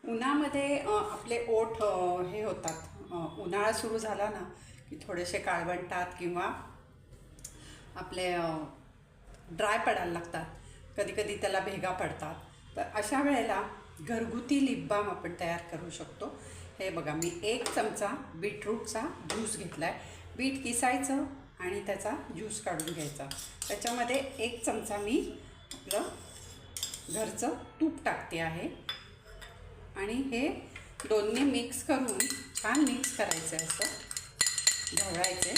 उन्हामध्ये आपले ओठ हे होतात, उन्हाळा सुरू झाला ना की थोडेसे काळवंटात किंवा आपले ड्राय पडायला लागतात, कधी कधी त्याला भेगा पडतात. तर अशा वेळेला घरगुती लिप बाम आपण तयार करू शकतो. हे बघा, मी 1 चमचा बीटरूटचा ज्यूस घेतला आहे. बीट किसायचं आणि त्याचा ज्यूस काढून घ्यायचा. त्याच्यामध्ये 1 चमचा मी आपलं घरचं तूप टाकते आहे आणि हे दोन्ही मिक्स करून छान मिक्स करायचं आहे. असं ढवळायचे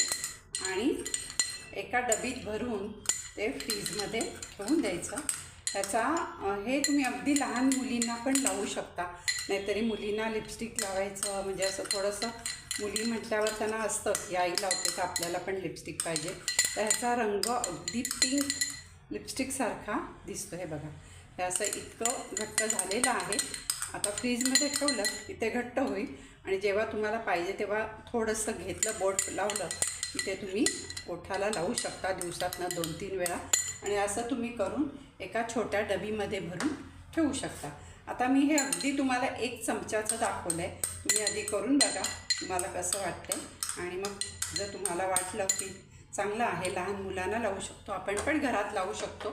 आणि एका डबीत भरून ते फ्रीजमध्ये ठेवून द्यायचं. त्याचा हे तुम्ही अगदी लहान मुलींना पण लावू शकता. नाहीतरी मुलींना लिपस्टिक लावायचं म्हणजे असं थोडंसं, मुली म्हटल्यावर त्यांना असतं की आई लावते तर आपल्याला पण लिपस्टिक पाहिजे. तर ह्याचा रंग अगदी पिंक लिपस्टिकसारखा दिसतो. हे बघा, हे असं इतकं घट्ट झालेलं आहे. आता फ्रीजमध्ये ठेवलं की ते घट्ट होईल आणि जेव्हा तुम्हाला पाहिजे तेव्हा थोडंसं घेतलं, बोट लावलं की ते तुम्ही ओठाला लावू शकता दिवसातनं 2-3 वेळा. आणि असं तुम्ही करून एका छोट्या डबीमध्ये भरून ठेवू शकता. आता मी हे अगदी तुम्हाला 1 चमच्याचं दाखवलं आहे. तुम्ही आधी करून बघा तुम्हाला कसं वाटतं आणि मग जर तुम्हाला वाटलं की चांगलं आहे, लहान मुलांना लावू शकतो, आपण पण घरात लावू शकतो.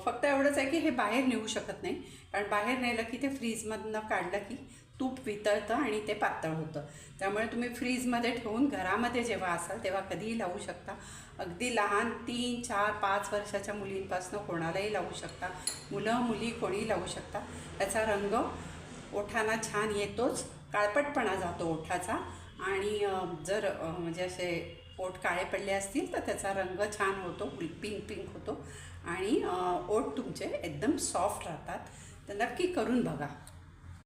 फक्त एवढंच आहे की हे बाहेर नेऊ शकत नाही, कारण बाहेर नेलं की ते फ्रीजमधनं काढलं की तूप वितळतं आणि ते पातळ होतं. त्यामुळे तुम्ही फ्रीजमध्ये ठेवून घरामध्ये जेव्हा असाल तेव्हा कधीही लावू शकता. अगदी लहान 3, 4, 5 वर्षाच्या मुलींपासून कोणालाही लावू शकता. मुलं मुली कोणीही लावू शकता. त्याचा रंग ओठांना छान येतोच, काळपटपणा जातो ओठाचा आणि जर म्हणजे असे ओठ काळे पडले असतील तर त्याचा रंग छान होतो, पिंक पिंक होतो आणि ओठ तुमचे एकदम सॉफ्ट राहतात. तर नक्की करून बघा.